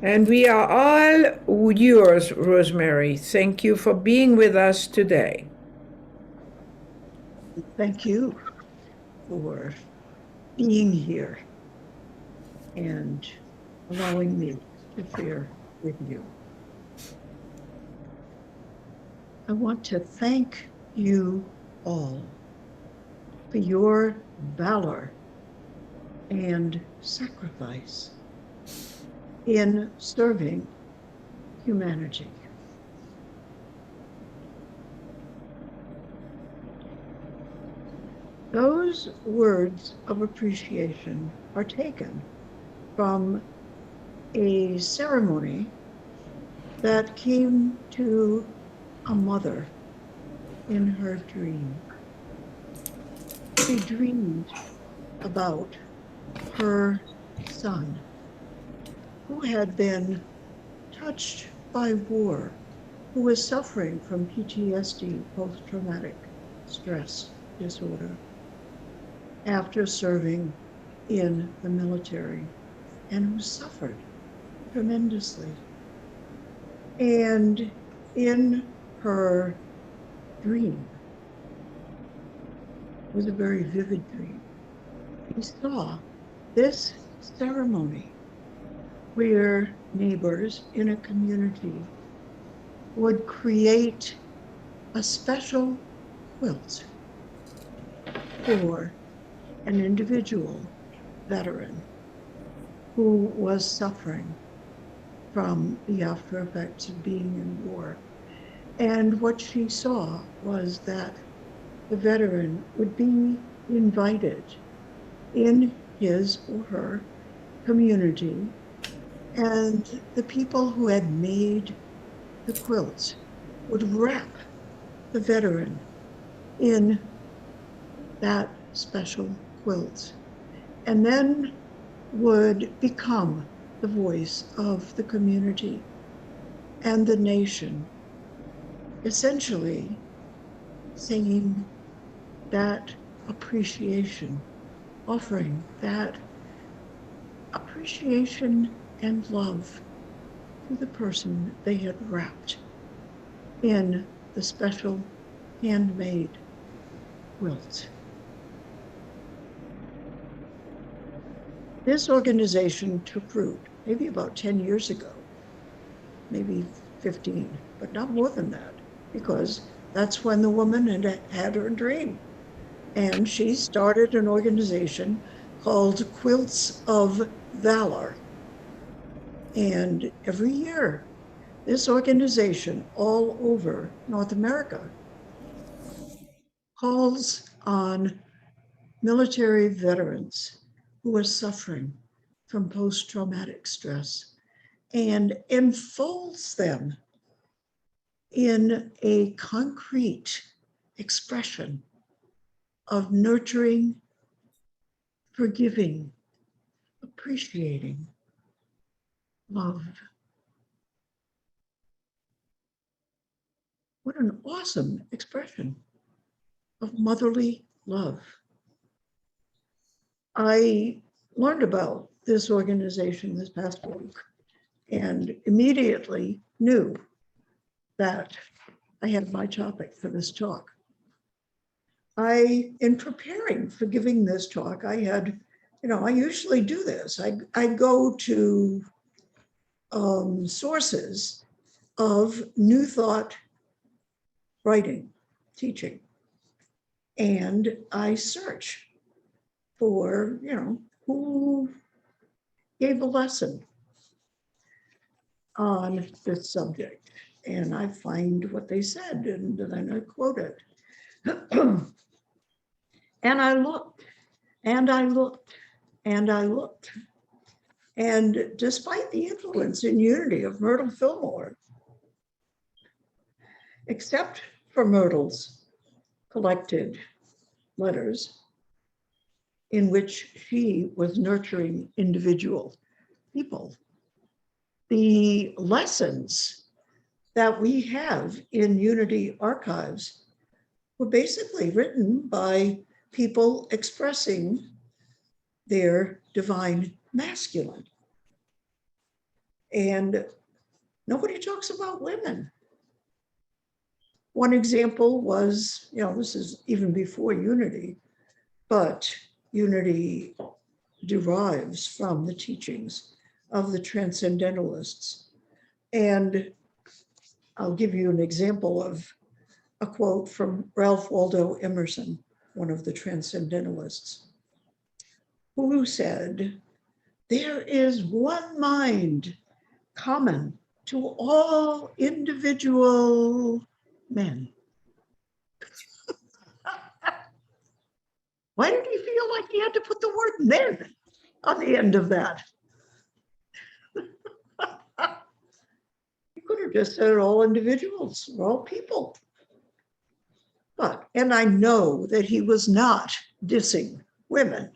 And we are all yours, Rosemary. Thank you for being with us today. Thank you for being here and allowing me to share with you. I want to thank you all for your valor and sacrifice in serving humanity. Those words of appreciation are taken from a ceremony that came to a mother in her dream. She dreamed about her son who had been touched by war, who was suffering from PTSD, post-traumatic stress disorder, after serving in the military, and who suffered tremendously. And in her dream, it was a very vivid dream, she saw this ceremony where neighbors in a community would create a special quilt for an individual veteran who was suffering from the after effects of being in war. And what she saw was that the veteran would be invited in his or her community, and the people who had made the quilts would wrap the veteran in that special quilt, and then would become the voice of the community and the nation, essentially saying that appreciation, offering that appreciation and love to the person they had wrapped in the special handmade quilt. This organization took root maybe about 10 years ago, maybe 15, but not more than that, because that's when the woman had her dream. And she started an organization called Quilts of Valor. And every year, this organization all over North America calls on military veterans who are suffering from post-traumatic stress and enfolds them in a concrete expression of nurturing, forgiving, appreciating love. What an awesome expression of motherly love. I learned about this organization this past week and immediately knew that I had my topic for this talk. In preparing for giving this talk, I had, I usually do this. I go to sources of New Thought writing, teaching, and I search for, who gave a lesson on this subject. And I find what they said, and then I quote it. And I looked, and I looked, and I looked. And despite the influence in Unity of Myrtle Fillmore, except for Myrtle's collected letters in which she was nurturing individual people, the lessons that we have in Unity archives were basically written by people expressing their divine masculine. And nobody talks about women. One example was, this is even before unity, but unity derives from the teachings of the transcendentalists. And I'll give you an example of a quote from Ralph Waldo Emerson, one of the transcendentalists, who said, "There is one mind common to all individual men." Why did he feel like he had to put the word men on the end of that? He could have just said all individuals, all people. And I know that he was not dissing women,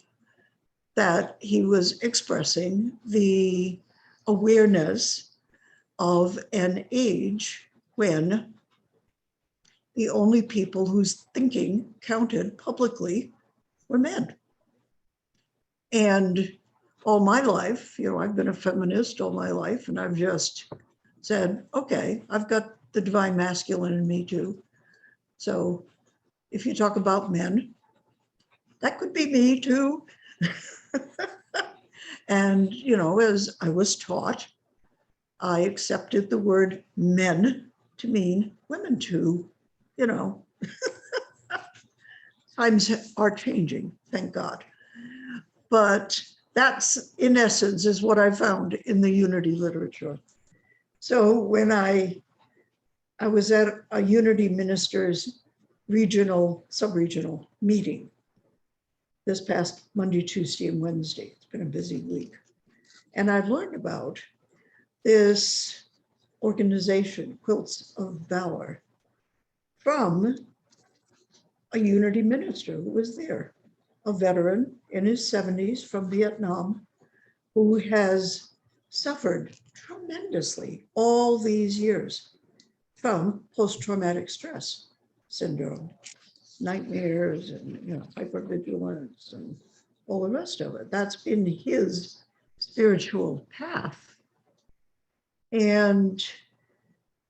that he was expressing the awareness of an age when the only people whose thinking counted publicly were men. And all my life, I've been a feminist all my life, and I've just said, okay, I've got the divine masculine in me too. So if you talk about men, that could be me too. And, as I was taught, I accepted the word men to mean women too. Times are changing, thank God. But that's, in essence, is what I found in the unity literature. So when I was at a unity ministers sub-regional meeting this past Monday, Tuesday, and Wednesday. It's been a busy week. And I learned about this organization, Quilts of Valor, from a unity minister who was there, a veteran in his 70s from Vietnam, who has suffered tremendously all these years from post-traumatic stress syndrome, nightmares and hypervigilance and all the rest of it. That's been his spiritual path. And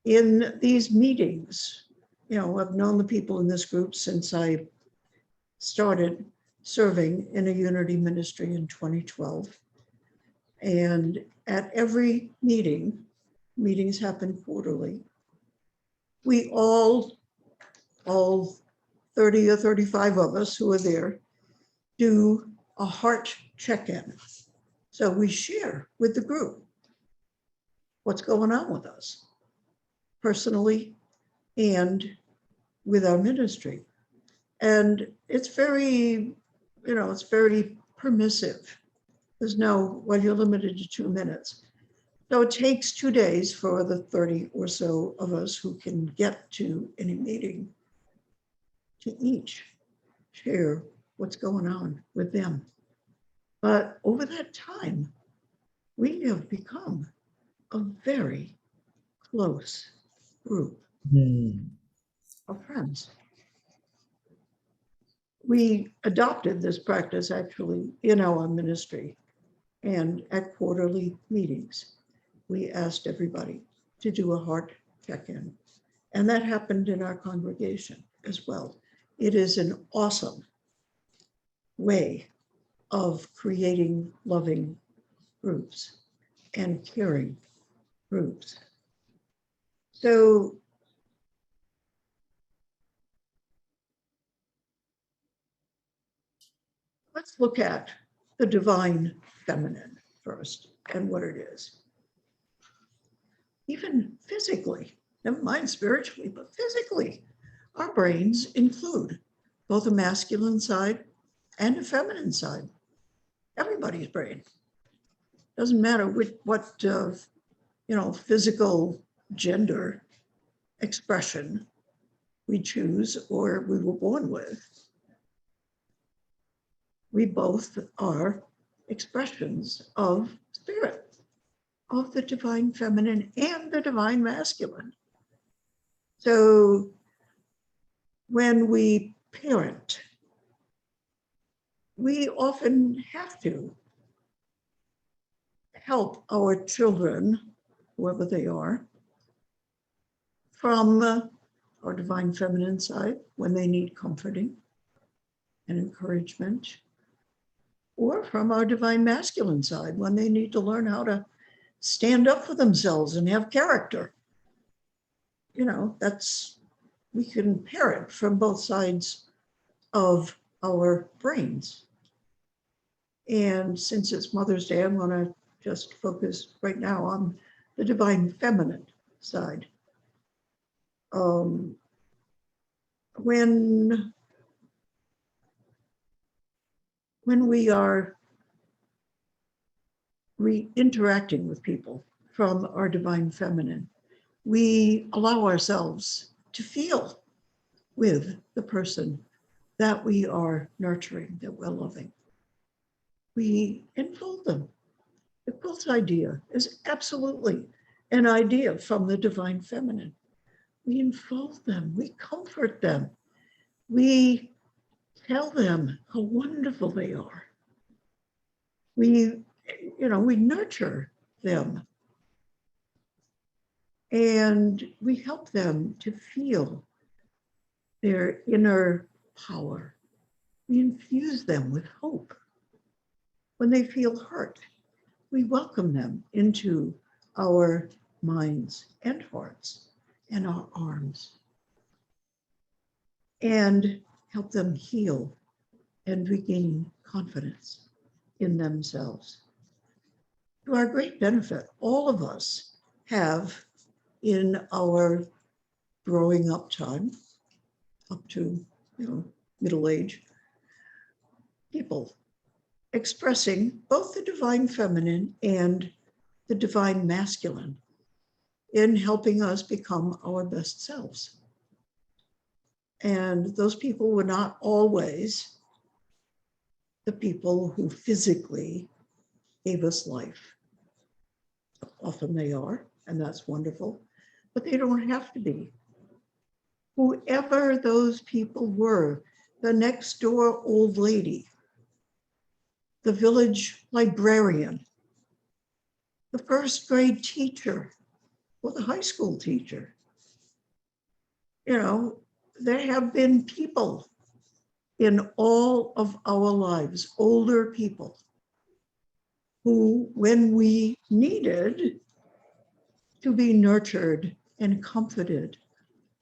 in these meetings, I've known the people in this group since I started serving in a unity ministry in 2012. And at every meetings happen quarterly, we all 30 or 35 of us who are there do a heart check-in. So we share with the group what's going on with us personally and with our ministry. And it's very, it's very permissive. There's no, well, you're limited to 2 minutes. So it takes 2 days for the 30 or so of us who can get to any meeting to each share what's going on with them. But over that time, we have become a very close group of friends. We adopted this practice actually in our ministry, and at quarterly meetings, we asked everybody to do a heart check-in. And that happened in our congregation as well. It is an awesome way of creating loving groups and caring groups. So let's look at the divine feminine first and what it is. Even physically, never mind spiritually, but physically, our brains include both a masculine side and a feminine side. Everybody's brain. Doesn't matter what physical gender expression we choose or we were born with. We both are expressions of spirit, of the divine feminine and the divine masculine. So when we parent, we often have to help our children whoever they are, from our divine feminine side when they need comforting and encouragement, or from our divine masculine side when they need to learn how to stand up for themselves and have character. You know, we can parrot from both sides of our brains. And since it's Mother's Day, I'm going to just focus right now on the divine feminine side. When we are interacting with people from our divine feminine, we allow ourselves to feel with the person that we are nurturing, that we're loving. We enfold them. The quilt idea is absolutely an idea from the divine feminine. We enfold them, we comfort them, we tell them how wonderful they are. We nurture them. And we help them to feel their inner power. We infuse them with hope. When they feel hurt, we welcome them into our minds and hearts and our arms and help them heal and regain confidence in themselves. To our great benefit, all of us have in our growing up time, up to middle age, people expressing both the divine feminine and the divine masculine in helping us become our best selves. And those people were not always the people who physically gave us life. Often they are, and that's wonderful, but they don't have to be. Whoever those people were, the next door old lady, the village librarian, the first grade teacher, or the high school teacher. There have been people in all of our lives, older people, who, when we needed to be nurtured and comforted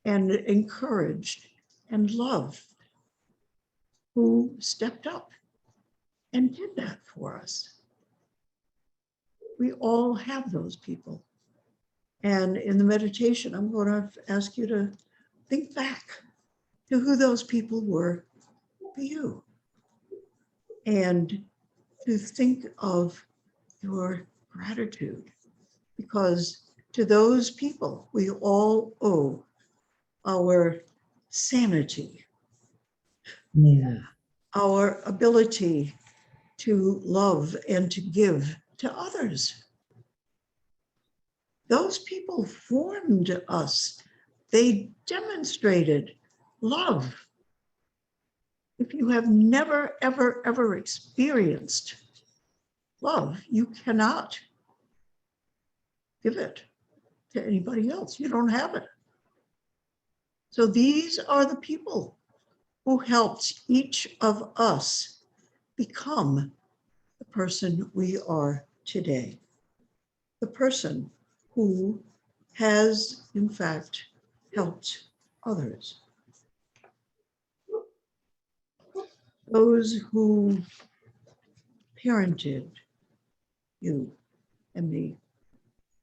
and encouraged and loved, who stepped up and did that for us. We all have those people. And in the meditation, I'm going to ask you to think back to who those people were for you and to think of your gratitude, because to those people, we all owe our sanity, our ability to love and to give to others. Those people formed us. They demonstrated love. If you have never, ever, ever experienced love, you cannot give it to anybody else. You don't have it. So these are the people who helped each of us become the person we are today. The person who has, in fact, helped others. Those who parented you and me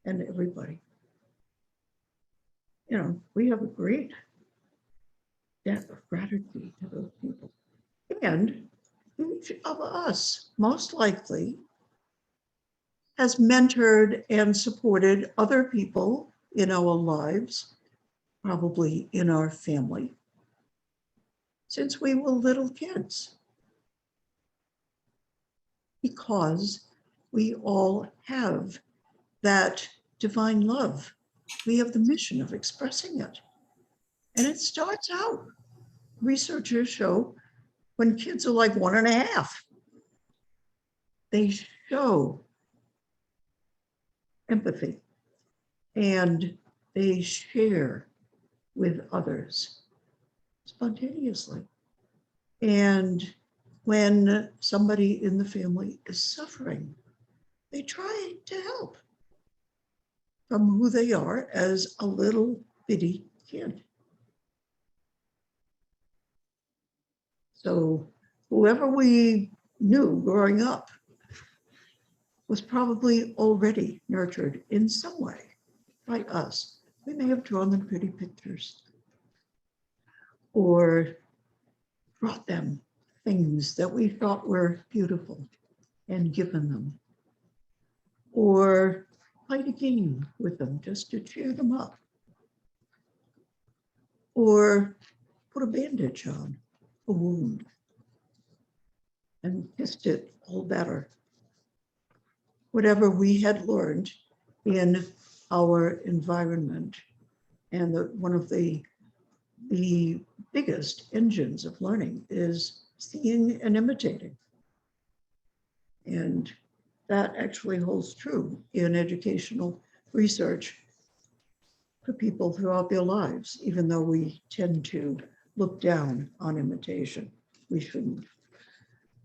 and everybody. We have a great debt of gratitude to those people. And each of us, most likely, has mentored and supported other people in our lives, probably in our family, since we were little kids. Because we all have that divine love. We have the mission of expressing it. And it starts out, researchers show, when kids are like 1.5. They show empathy and they share with others spontaneously. And when somebody in the family is suffering, they try to help from who they are as a little bitty kid. So whoever we knew growing up was probably already nurtured in some way by us. We may have drawn them pretty pictures or brought them things that we thought were beautiful and given them, or played a game with them just to cheer them up, or put a bandage on a wound and kissed it all better. Whatever we had learned in our environment, and one of the biggest engines of learning is seeing and imitating. And that actually holds true in educational research for people throughout their lives, even though we tend to look down on imitation. We shouldn't.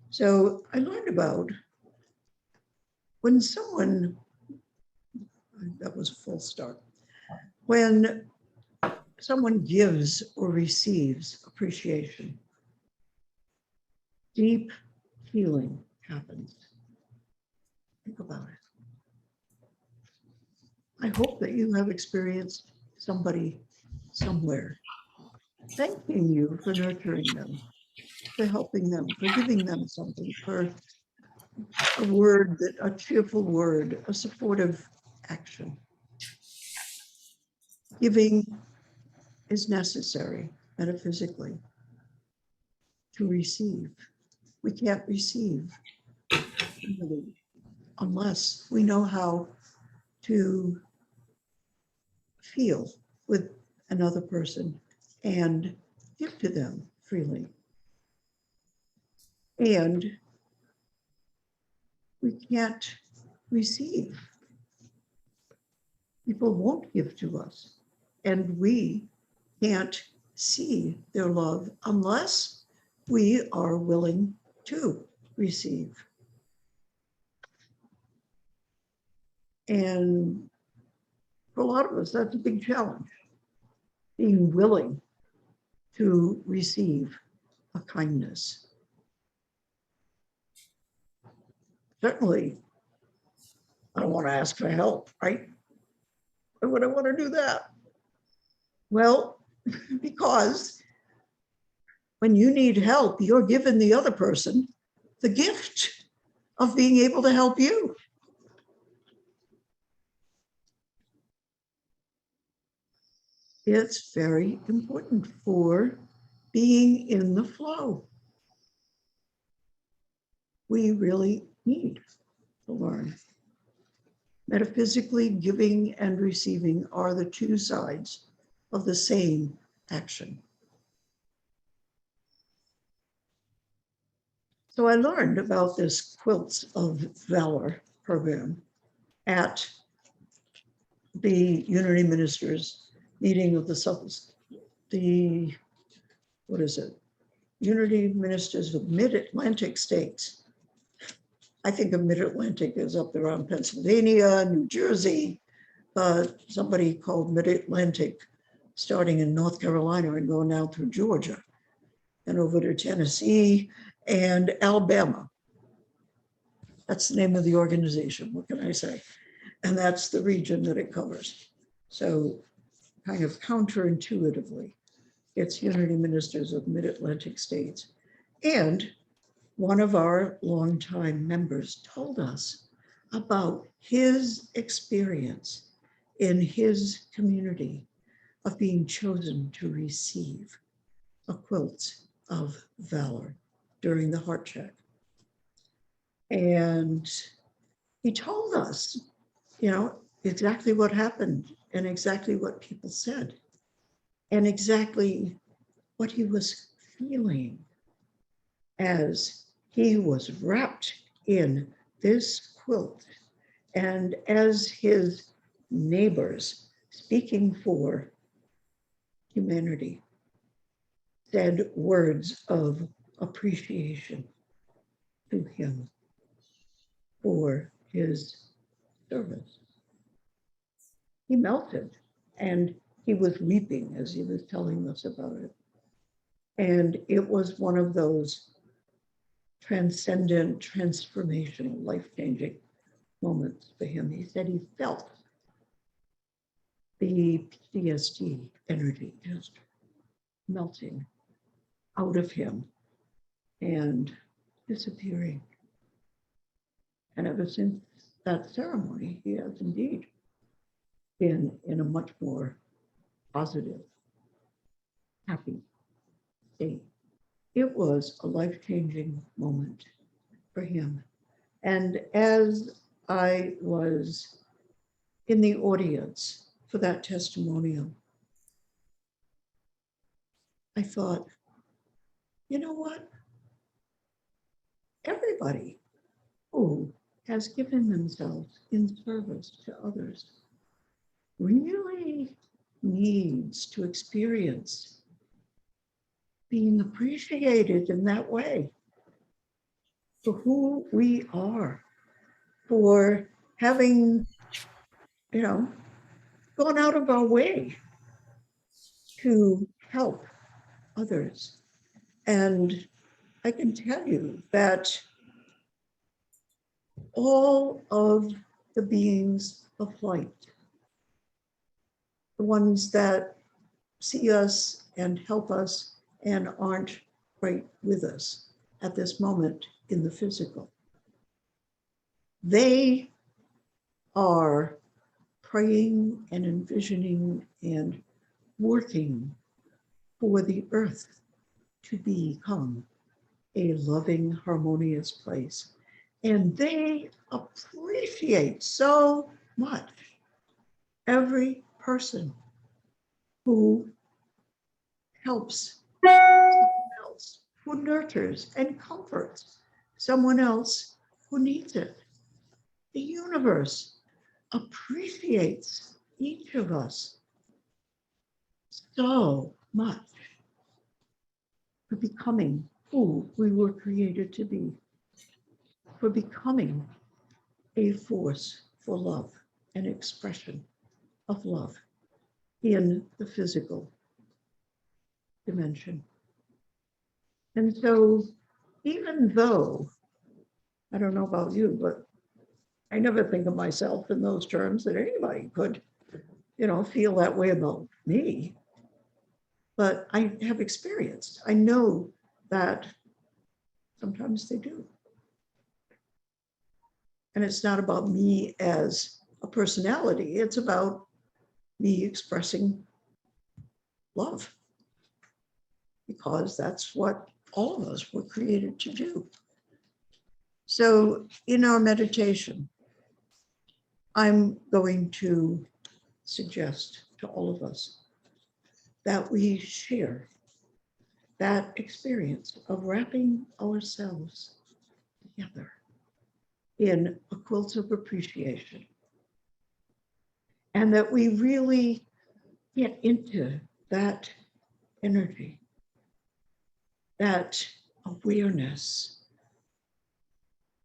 So I learned about when someone, that was a full start, when someone gives or receives appreciation, deep healing happens. Think about it. I hope that you have experienced somebody somewhere thanking you for nurturing them, for helping them, for giving them something, for a word, a cheerful word, a supportive action. Giving is necessary metaphysically to receive. We can't receive really unless we know how to feel with another person and give to them freely. And we can't receive. People won't give to us, and we can't see their love unless we are willing to receive. And for a lot of us, that's a big challenge, being willing to receive a kindness. Certainly, I don't want to ask for help, right? Why would I want to do that? Well, because when you need help, you're giving the other person the gift of being able to help you. It's very important for being in the flow. We really need to learn. Metaphysically, giving and receiving are the two sides of the same action. So I learned about this Quilts of Valor program at the Unity Ministers meeting of Unity Ministers of Mid-Atlantic States. I think of Mid-Atlantic as up around Pennsylvania, New Jersey, but somebody called Mid-Atlantic starting in North Carolina and going down through Georgia and over to Tennessee and Alabama. That's the name of the organization, what can I say? And that's the region that it covers. So kind of counterintuitively, it's Unity Ministers of Mid-Atlantic States. And one of our longtime members told us about his experience in his community of being chosen to receive a Quilt of Valor during the heart check. And he told us, exactly what happened and exactly what people said and exactly what he was feeling as he was wrapped in this quilt and as his neighbors speaking for humanity, said words of appreciation to him for his service. He melted, and he was weeping as he was telling us about it. And it was one of those transcendent, transformational, life-changing moments for him. He said he felt the PTSD energy just melting out of him and disappearing. And ever since that ceremony, he has indeed been in a much more positive, happy state. It was a life-changing moment for him. And as I was in the audience for that testimonial, I thought, you know what? Everybody who has given themselves in service to others really needs to experience being appreciated in that way for who we are, for having, gone out of our way to help others. And I can tell you that all of the beings of light, the ones that see us and help us and aren't right with us at this moment in the physical, they are praying and envisioning and working for the earth to become a loving, harmonious place. And they appreciate so much every person who helps someone else, who nurtures and comforts someone else who needs it. The universe appreciates each of us so much for becoming who we were created to be, for becoming a force for love, an expression of love in the physical dimension. And so, even though, I don't know about you, but I never think of myself in those terms that anybody could, feel that way about me. But I have experienced, I know that sometimes they do. And it's not about me as a personality, it's about me expressing love, because that's what all of us were created to do. So in our meditation, I'm going to suggest to all of us that we share that experience of wrapping ourselves together in a quilt of appreciation, and that we really get into that energy, that awareness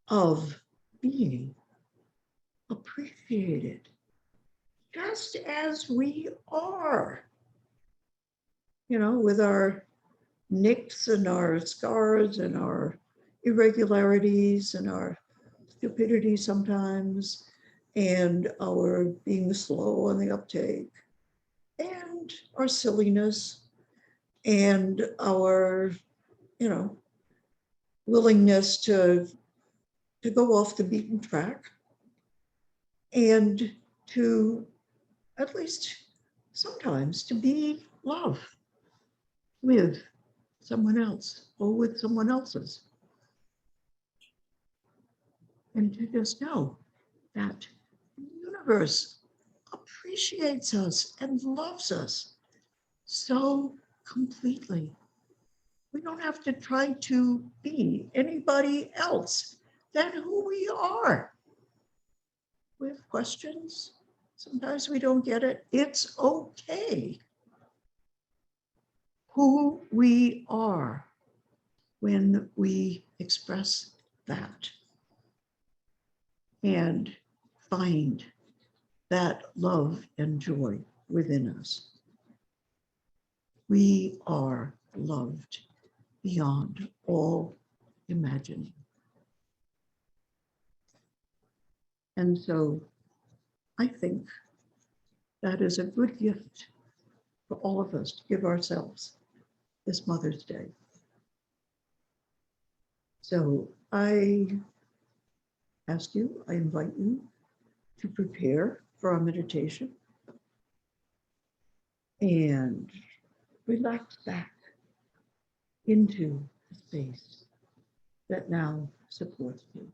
of being appreciated just as we are, with our nicks and our scars and our irregularities and our stupidity sometimes, and our being slow on the uptake, and our silliness, and our, willingness to go off the beaten track, and to, at least sometimes, to be love with someone else or with someone else's. And to just know that the universe appreciates us and loves us so completely. We don't have to try to be anybody else than who we are. We have questions, Sometimes we don't get it. It's okay. Who we are when we express that and find that love and joy within us. We are loved beyond all imagining. And so I think that is a good gift for all of us to give ourselves this Mother's Day. So I invite you to prepare for our meditation and relax back into the space that now supports you.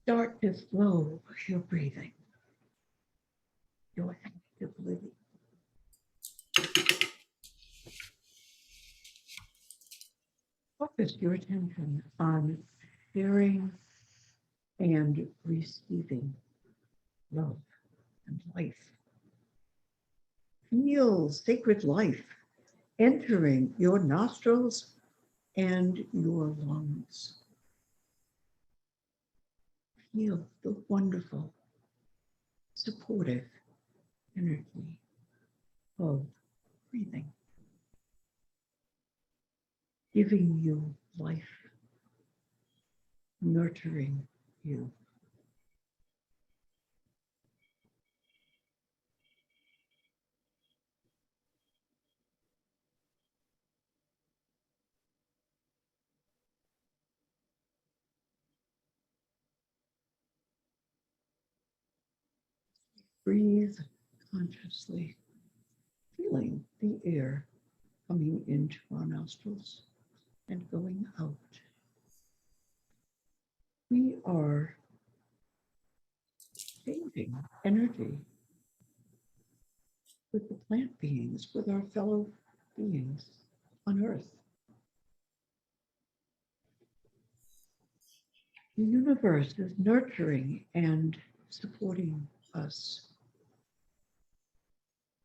Start to flow your breathing, your active living. Focus your attention on sharing and receiving love and life. Feel sacred life entering your nostrils and your lungs. Feel the wonderful, supportive energy of breathing, giving you life, nurturing you. Breathe consciously, feeling the air coming into our nostrils and going out. We are changing energy with the plant beings, with our fellow beings on Earth. The universe is nurturing and supporting us,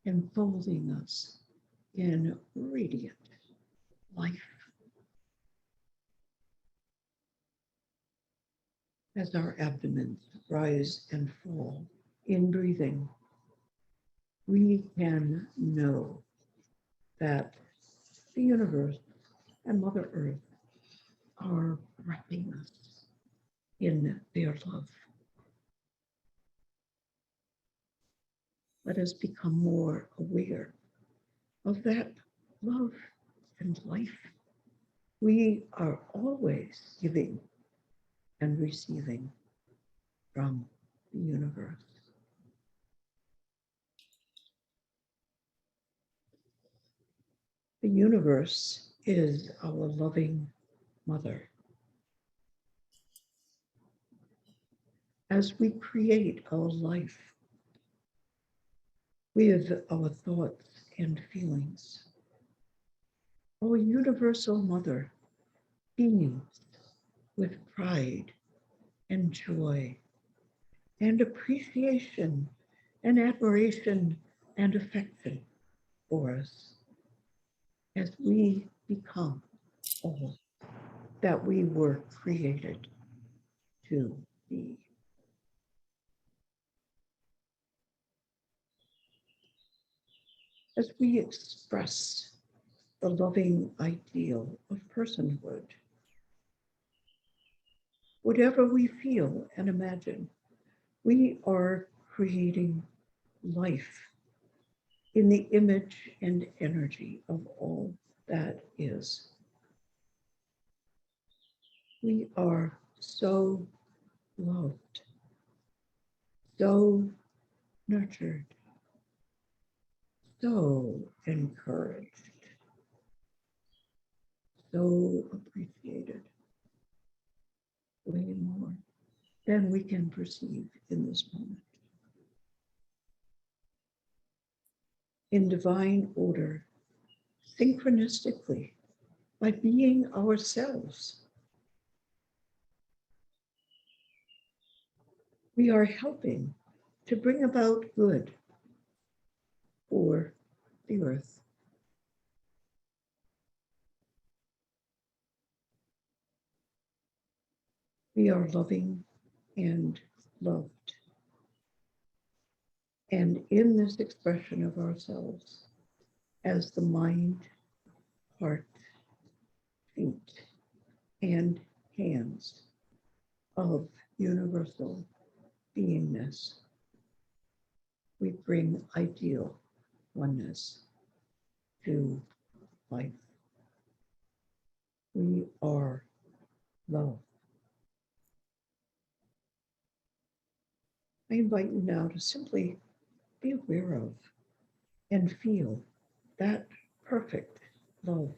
enfolding us in radiant life. As our abdomens rise and fall in breathing, we can know that the universe and Mother Earth are wrapping us in their love. Let us become more aware of that love and life. We are always giving and receiving from the universe. The universe is our loving mother. As we create our life with our thoughts and feelings, our universal mother beams with pride and joy and appreciation and admiration and affection for us as we become all that we were created to be. As we express the loving ideal of personhood, whatever we feel and imagine, we are creating life in the image and energy of all that is. We are so loved, so nurtured, so encouraged, so appreciated, way more than we can perceive in this moment. In divine order, synchronistically, by being ourselves, We are helping to bring about good for the earth. We are loving and loved. And in this expression of ourselves as the mind, heart, feet, and hands of universal beingness, we bring ideal oneness to life. We are love. I invite you now to simply be aware of and feel that perfect love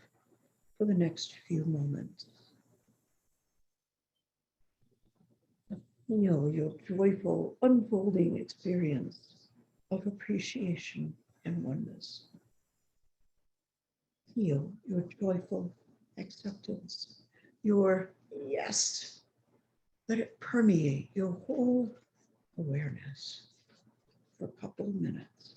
for the next few moments. Feel your joyful unfolding experience of appreciation and oneness. Feel your joyful acceptance, your yes. Let it permeate your whole awareness for a couple of minutes.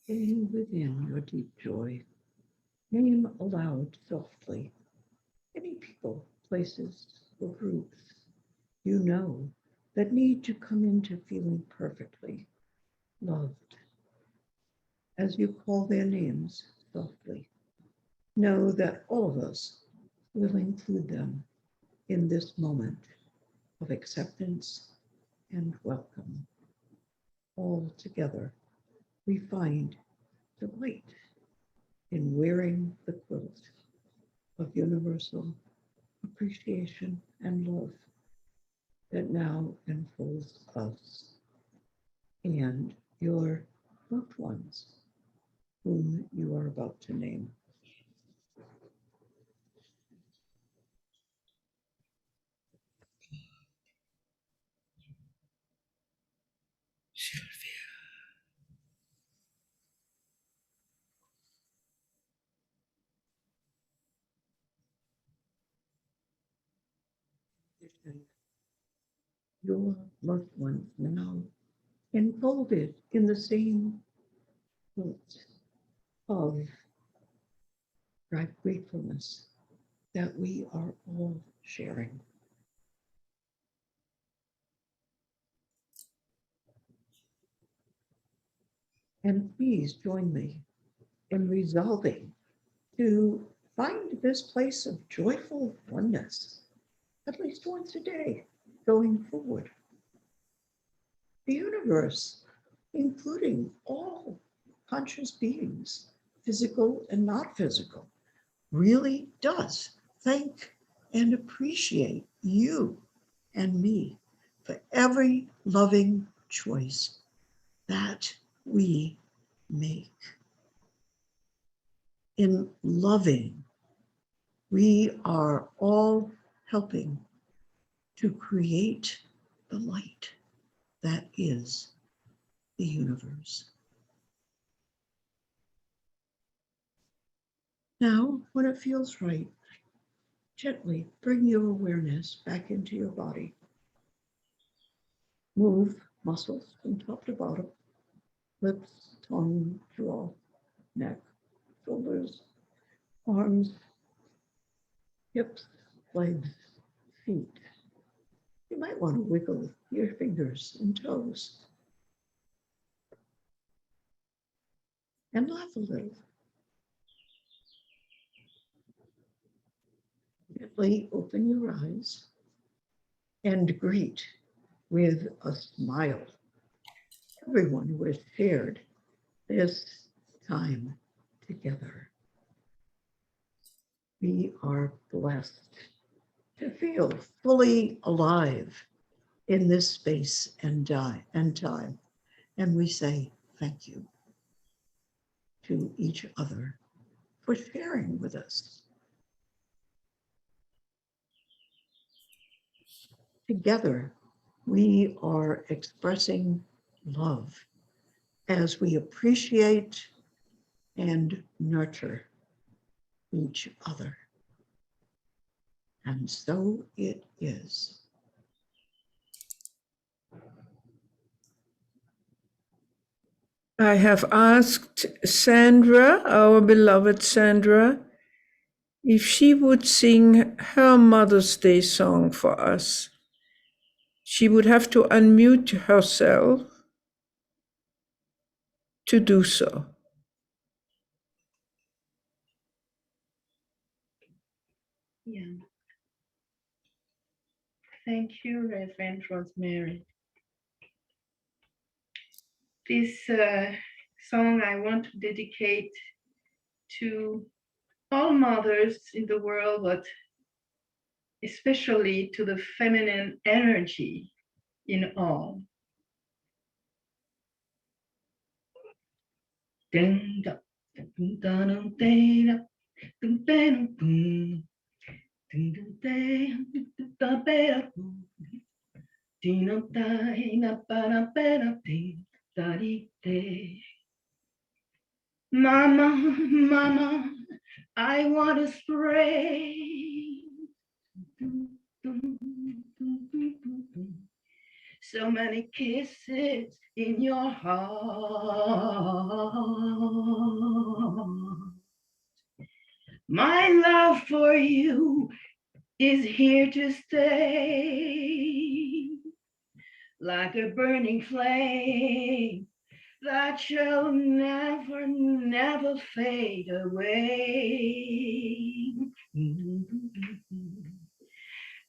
Staying within your deep joy, name aloud softly any people, places, or groups you know that need to come into feeling perfectly loved. As you call their names softly, know that all of us will include them in this moment of acceptance and welcome. All together, we find delight in wearing the quilt of universal appreciation and love that now enfolds us and your loved ones whom you are about to name. Your loved ones now enfolded in the same quilt of gratefulness that we are all sharing. And please join me in resolving to find this place of joyful oneness at least once a day going forward. The universe, including all conscious beings, physical and not physical, really does thank and appreciate you and me for every loving choice that we make. In loving, we are all helping to create the light that is the universe. Now, when it feels right, gently bring your awareness back into your body. Move muscles from top to bottom, lips, tongue, jaw, neck, shoulders, arms, hips, legs, feet. You might want to wiggle your fingers and toes and laugh a little. Gently open your eyes and greet with a smile everyone who has shared this time together. We are blessed to feel fully alive in this space and time. And we say thank you to each other for sharing with us. Together, we are expressing love as we appreciate and nurture each other. And so it is. I have asked Sandra, our beloved Sandra, if she would sing her Mother's Day song for us. She would have to unmute herself to do so. Yeah. Thank you, Reverend Rosemary. This song I want to dedicate to all mothers in the world, but especially to the feminine energy in all. Mama, mama, I want to spray so many kisses in your heart. My love for you is here to stay, like a burning flame that shall never, never fade away.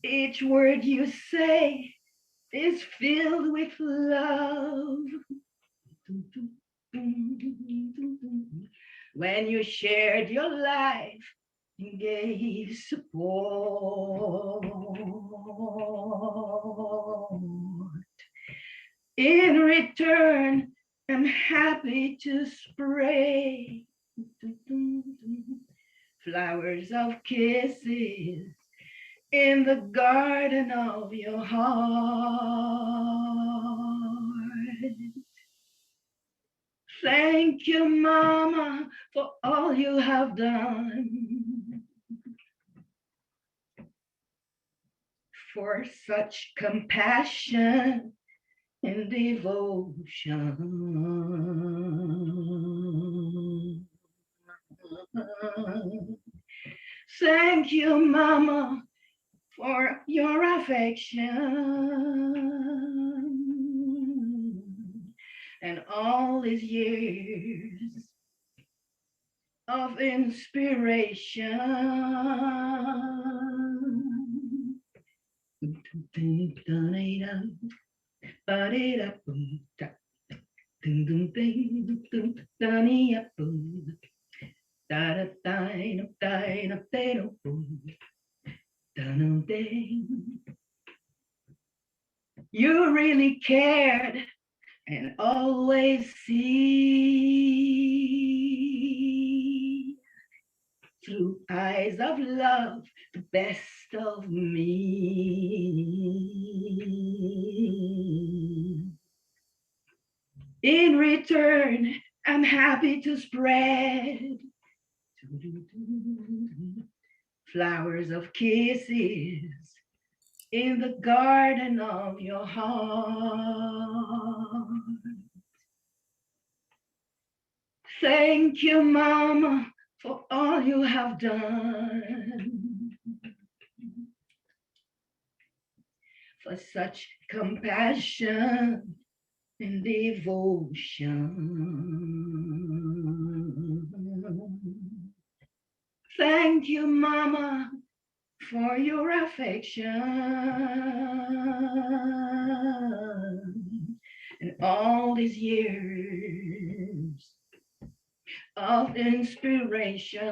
Each word you say is filled with love. When you shared your life and gave support, in return, I'm happy to spray flowers of kisses in the garden of your heart. Thank you, Mama, for all you have done, for such compassion and devotion. Thank you, Mama, for your affection and all these years of inspiration. You really cared and always see through eyes of love the best of me. In return, I'm happy to spread flowers of kisses in the garden of your heart. Thank you, Mama, for all you have done, for such compassion and devotion. Thank you, Mama, for your affection and all these years of inspiration.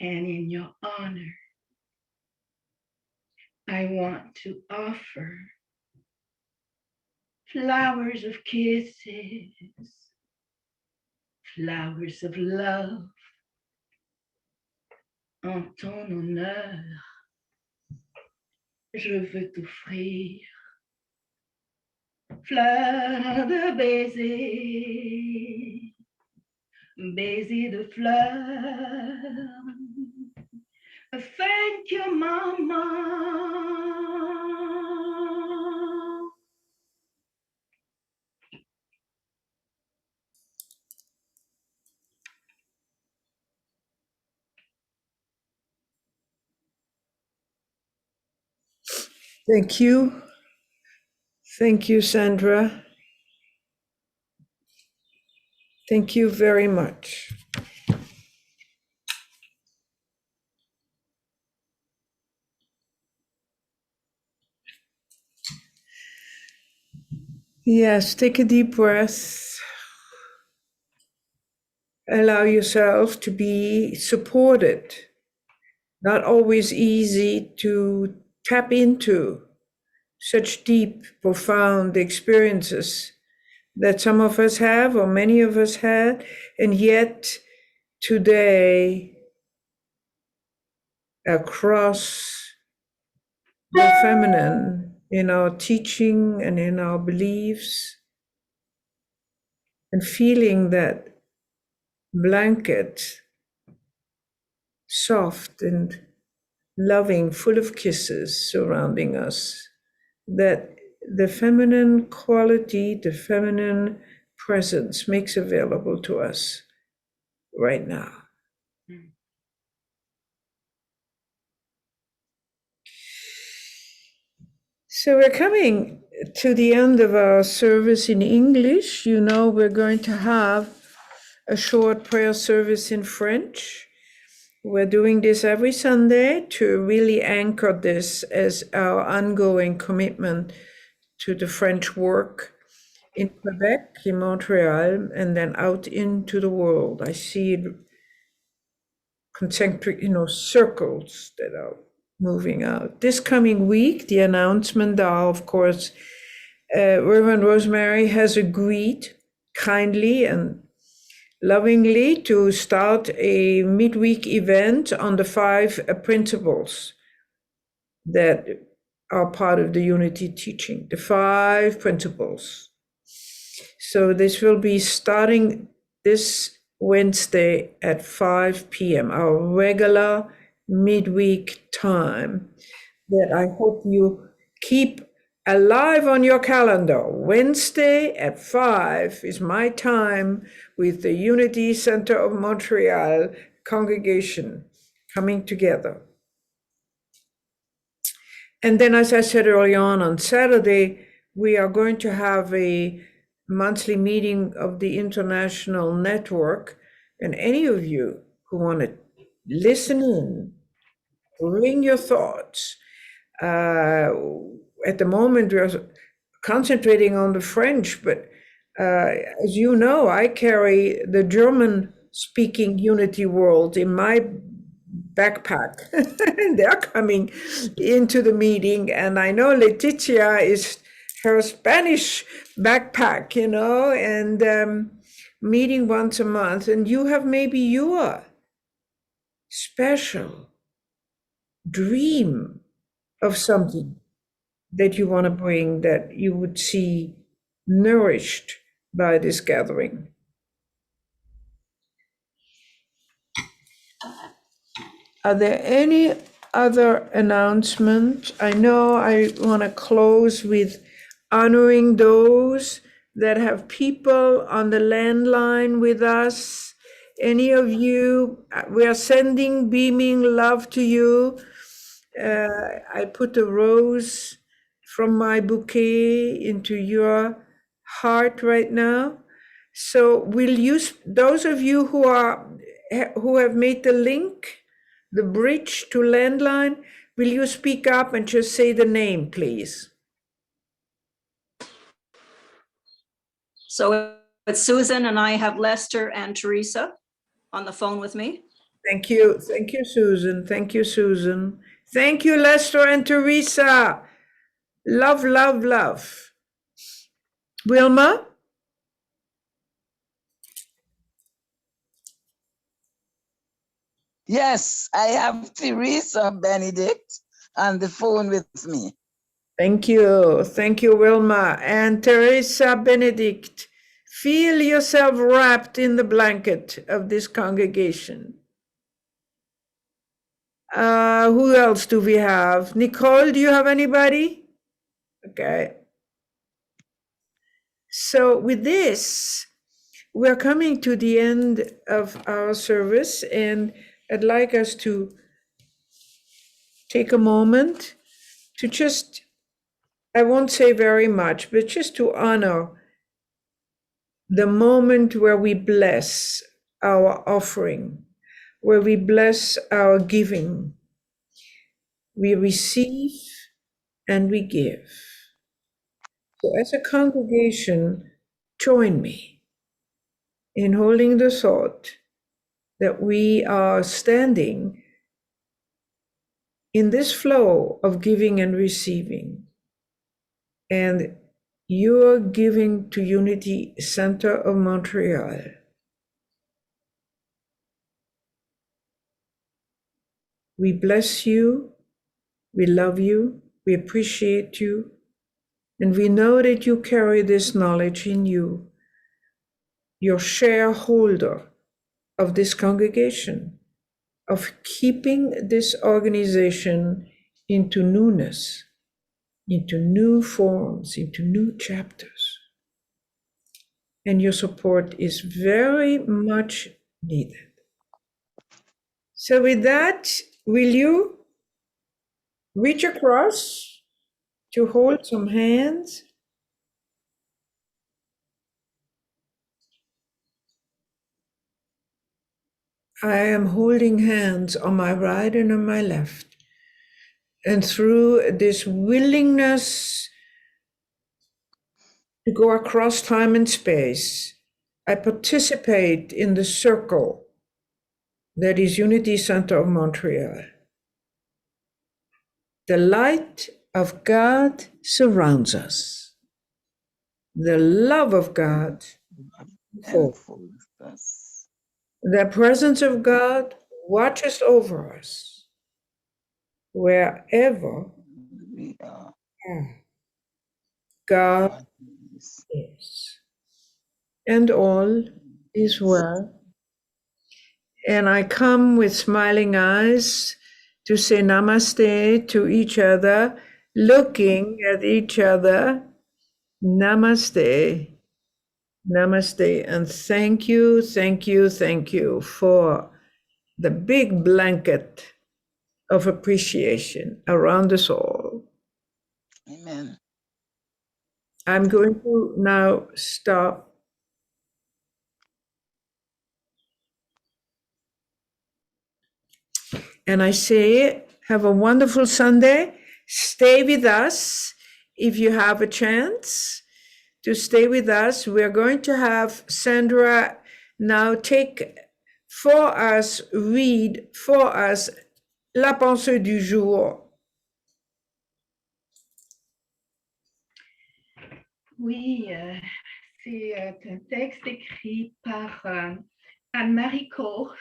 And in your honor, I want to offer flowers of kisses, flowers of love en ton honneur. Je veux t'offrir fleurs de baiser, baiser de fleurs. Thank you, Mama. Thank you. Thank you, Sandra. Thank you very much. Yes, take a deep breath. Allow yourself to be supported. Not always easy to tap into such deep, profound experiences that some of us have, or many of us had, and yet today, across the feminine in our teaching and in our beliefs, and feeling that blanket, soft and loving, full of kisses surrounding us, that the feminine quality, the feminine presence makes available to us right now. So we're coming to the end of our service in English. You know, we're going to have a short prayer service in French. We're doing this every Sunday to really anchor this as our ongoing commitment to the French work in Quebec, in Montreal, and then out into the world. I see concentric, circles that are moving out. This coming week, the announcement are, of course, Reverend Rosemary has agreed kindly and lovingly to start a midweek event on the 5 principles that are part of the Unity teaching, the 5 principles. So this will be starting this Wednesday at 5 p.m., our regular midweek time that I hope you keep alive on your calendar. Wednesday at 5 is my time with the Unity Center of Montreal congregation coming together. And then, as I said early on Saturday, we are going to have a monthly meeting of the International Network. And any of you who want to listen in, bring your thoughts. At the moment, we're concentrating on the French, but as you know, I carry the German-speaking Unity world in my backpack. They're coming into the meeting, and I know Leticia is her Spanish backpack, and meeting once a month, and you have maybe your special dream of something that you want to bring that you would see nourished by this gathering. Are there any other announcements? I know I want to close with honoring those that have people on the landline with us. Any of you, we are sending beaming love to you. I put a rose from my bouquet into your heart right now. So will you, those of you who have made the link, the bridge to landline, will you speak up and just say the name, please? So it's Susan, and I have Lester and Teresa on the phone with me. Thank you. Thank you, Susan. Thank you, Susan. Thank you, Lester and Teresa. Love, love, love. Wilma? Yes, I have Teresa Benedict on the phone with me. Thank you. Thank you, Wilma. And Teresa Benedict, feel yourself wrapped in the blanket of this congregation. Who else do we have? Nicole, do you have anybody? Okay. So with this, we're coming to the end of our service, and I'd like us to take a moment to just, I won't say very much, but just to honor the moment where we bless our offering, where we bless our giving. We receive and we give. So as a congregation, join me in holding the thought that we are standing in this flow of giving and receiving. And you're giving to Unity Center of Montreal. We bless you, we love you, we appreciate you, and we know that you carry this knowledge in you. You're shareholder of this congregation, of keeping this organization into newness, into new forms, into new chapters. And your support is very much needed. So with that, will you reach across to hold some hands? I am holding hands on my right and on my left. And through this willingness to go across time and space, I participate in the circle that is Unity Center of Montreal. The light of God surrounds us. The love of God enfolds us. The presence of God watches over us wherever we are. God is. And all is well. And I come with smiling eyes to say namaste to each other, looking at each other. Namaste. Namaste. And thank you, thank you, thank you for the big blanket of appreciation around us all. Amen. I'm going to now stop. And I say, have a wonderful Sunday. Stay with us if you have a chance to stay with us. We're going to have Sandra now read for us La pensée du jour. Oui, c'est un texte écrit par Anne-Marie Koch,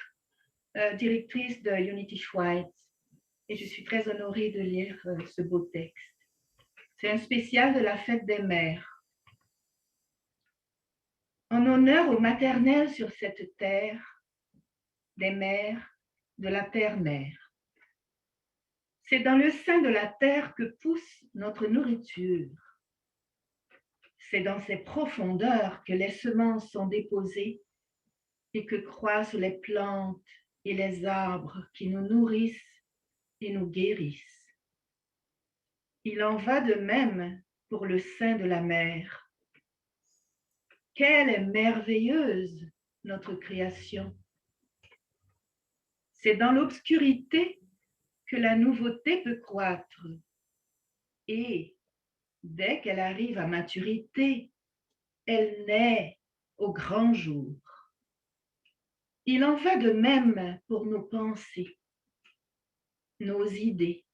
directrice de Unity Schweiz. Et je suis très honorée de lire ce beau texte. C'est un spécial de la fête des mères. En honneur aux maternelles sur cette terre, des mères de la terre-mère. C'est dans le sein de la terre que pousse notre nourriture. C'est dans ces profondeurs que les semences sont déposées et que croissent les plantes et les arbres qui nous nourrissent et nous guérissent. Il en va de même pour le sein de la mer. Quelle est merveilleuse notre création! C'est dans l'obscurité que la nouveauté peut croître. Et dès qu'elle arrive à maturité, elle naît au grand jour. Il en va de même pour nos pensées, nos idées,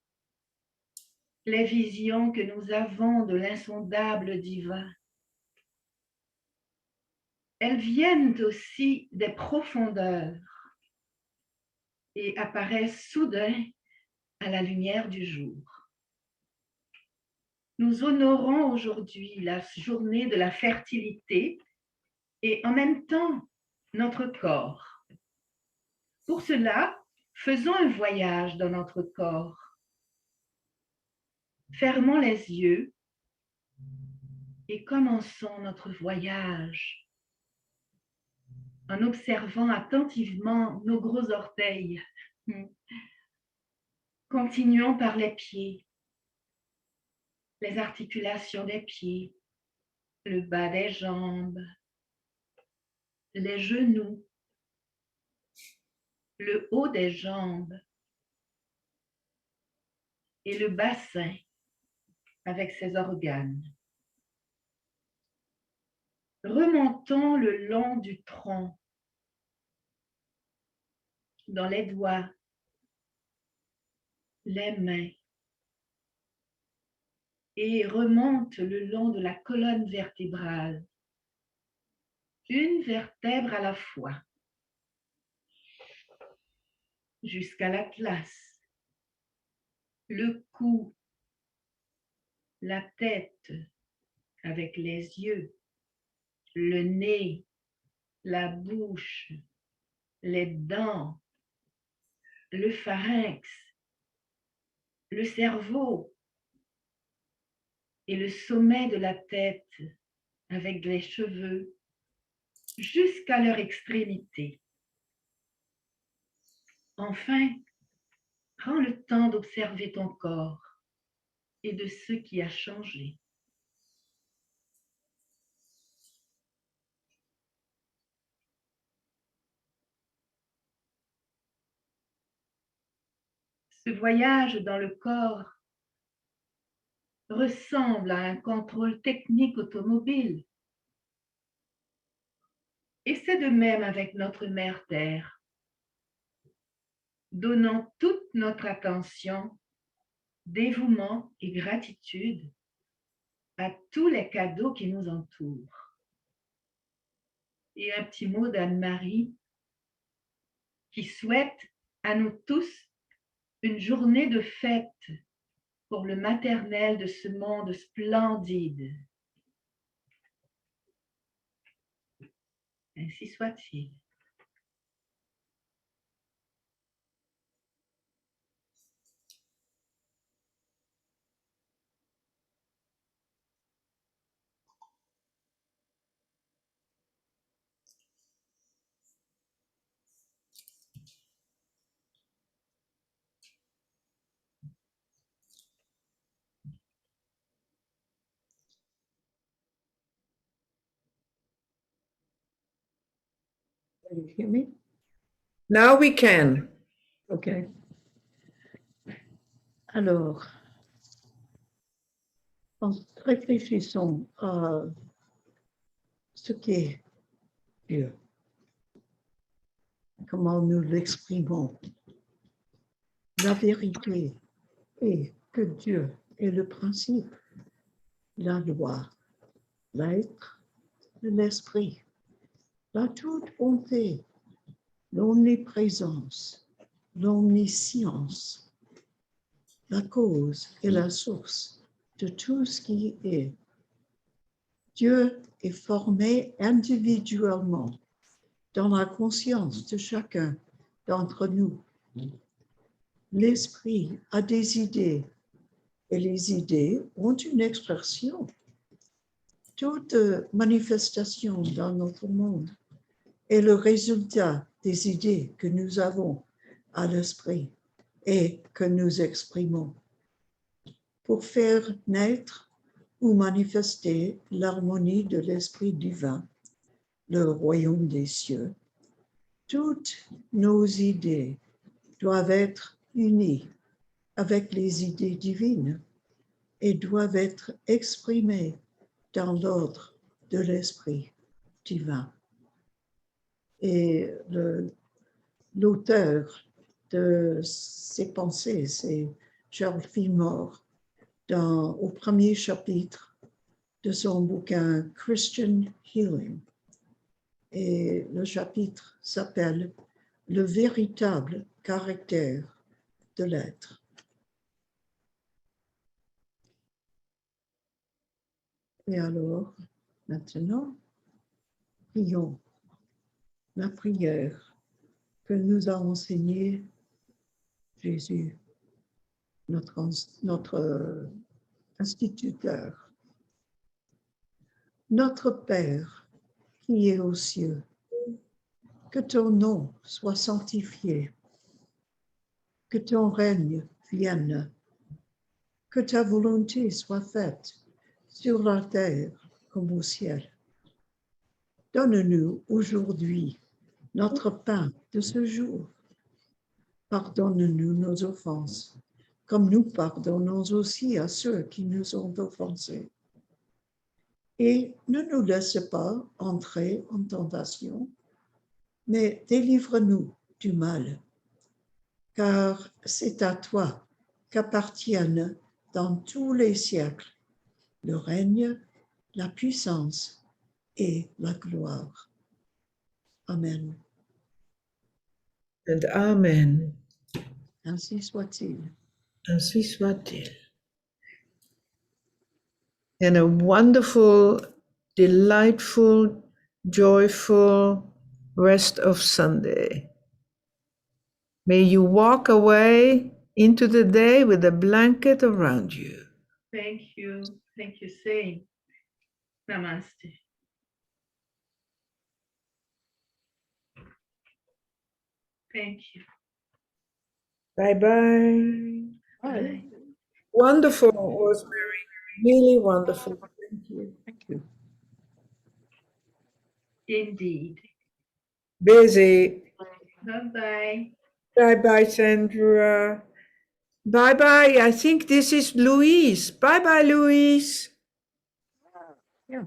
les visions que nous avons de l'insondable divin. Elles viennent aussi des profondeurs et apparaissent soudain à la lumière du jour. Nous honorons aujourd'hui la journée de la fertilité et en même temps notre corps. Pour cela, faisons un voyage dans notre corps. Fermons les yeux et commençons notre voyage en observant attentivement nos gros orteils. Continuons par les pieds, les articulations des pieds, le bas des jambes, les genoux, le haut des jambes et le bassin avec ses organes. Remontons le long du tronc, dans les doigts, les mains, et remonte le long de la colonne vertébrale, une vertèbre à la fois, jusqu'à l'atlas, le cou, la tête avec les yeux, le nez, la bouche, les dents, le pharynx, le cerveau et le sommet de la tête avec les cheveux jusqu'à leur extrémité. Enfin, prends le temps d'observer ton corps et de ce qui a changé. Ce voyage dans le corps ressemble à un contrôle technique automobile. Et c'est de même avec notre mère Terre. Donnons toute notre attention, dévouement et gratitude à tous les cadeaux qui nous entourent. Et un petit mot d'Anne-Marie qui souhaite à nous tous une journée de fête pour le maternel de ce monde splendide. Ainsi soit-il. Can you hear me? Now we can. OK. Alors, réfléchissons à ce qu'est Dieu. Comment nous l'exprimons. La vérité est que Dieu est le principe, la loi, l'être, l'esprit, la toute bonté, l'omniprésence, l'omniscience, la cause et la source de tout ce qui est. Dieu est formé individuellement dans la conscience de chacun d'entre nous. l'esprit a des idées et les idées ont une expression. Toute manifestation dans notre monde est le résultat des idées que nous avons à l'esprit et que nous exprimons. Pour faire naître ou manifester l'harmonie de l'esprit divin, le royaume des cieux, toutes nos idées doivent être unies avec les idées divines et doivent être exprimées dans l'ordre de l'esprit divin. Et l'auteur de ces pensées, c'est Charles Fillmore, au premier chapitre de son bouquin Christian Healing. Et le chapitre s'appelle « Le véritable caractère de l'être ». Et alors, maintenant, prions la prière que nous a enseignée Jésus, notre instituteur. Notre Père qui est aux cieux, que ton nom soit sanctifié, que ton règne vienne, que ta volonté soit faite sur la terre comme au ciel. Donne-nous aujourd'hui notre pain de ce jour. Pardonne-nous nos offenses, comme nous pardonnons aussi à ceux qui nous ont offensés. Et ne nous laisse pas entrer en tentation, mais délivre-nous du mal, car c'est à toi qu'appartiennent dans tous les siècles le règne, la puissance et la gloire. Amen. And amen. Ainsi soit-il. Ainsi soit-il. And a wonderful, delightful, joyful rest of Sunday. May you walk away into the day with a blanket around you. Thank you. Thank you, Saint. Namaste. Thank you. Bye-bye. Bye. Wonderful, Rosemary. Really wonderful. Thank you. Thank you. Indeed. Busy. Bye-bye. Bye-bye, Sandra. Bye-bye. I think this is Louise. Bye-bye, Louise. Yeah.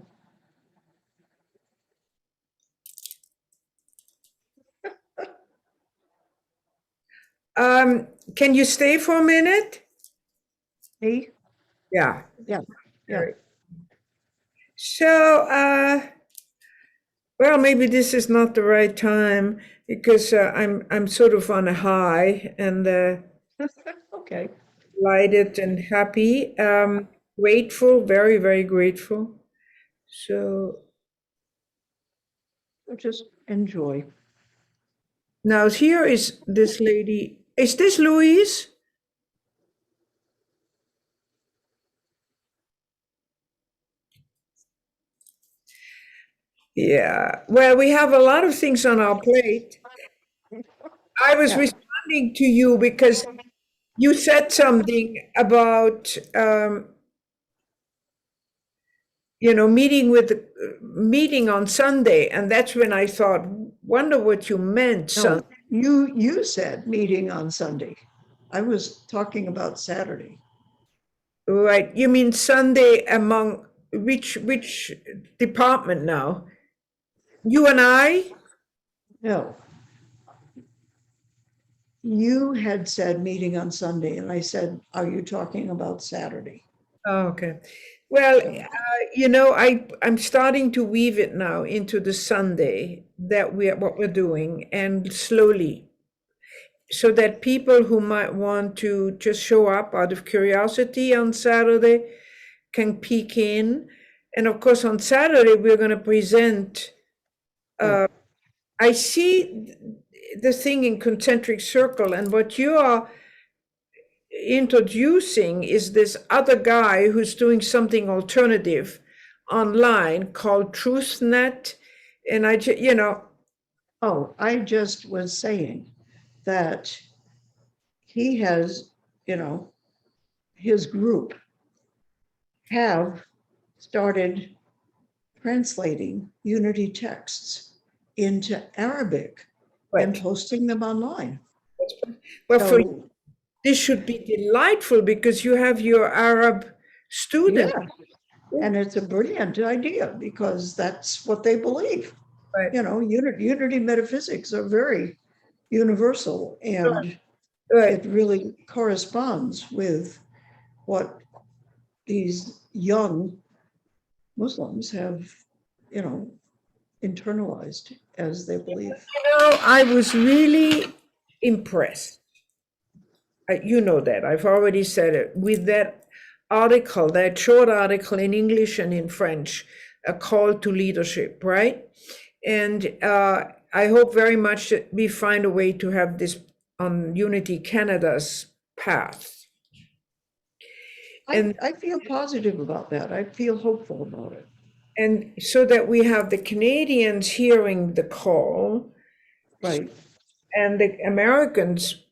Can you stay for a minute? Hey? Yeah. Yeah. Yeah. So, well, maybe this is not the right time because I'm sort of on a high and Okay. lighted and happy, grateful, very, very grateful. So Just enjoy. now here is this lady. Is this Louise? Yeah. Well, we have a lot of things on our plate. I was Yeah. responding to you because you said something about meeting on Sunday, and that's when I thought, wonder what you meant. No, you said meeting on Sunday. I was talking about Saturday. Right? You mean Sunday among which department now? You and I? No. You had said meeting on Sunday, and I said, are you talking about Saturday? Oh, okay. Well, I'm starting to weave it now into the Sunday that what we're doing, and slowly, so that people who might want to just show up out of curiosity on Saturday can peek in. And of course, on Saturday, we're going to present. I see the thing in concentric circle, and what you are introducing is this other guy who's doing something alternative online called TruthNet. And Oh, I just was saying that he has, his group have started translating Unity texts into Arabic and Right. posting them online. Well, for So, this should be delightful because you have your Arab students. yeah, and it's a brilliant idea because that's what they believe. Right. Unity metaphysics are very universal, and Right. it really corresponds with what these young Muslims have, internalized as they believe. I was really impressed. You know that. I've already said it. With that article, that short article in English and in French, A Call to Leadership, right? And I hope very much that we find a way to have this on Unity Canada's path. I feel positive about that. I feel hopeful about it. And so that we have the Canadians hearing the call, Right. and the Americans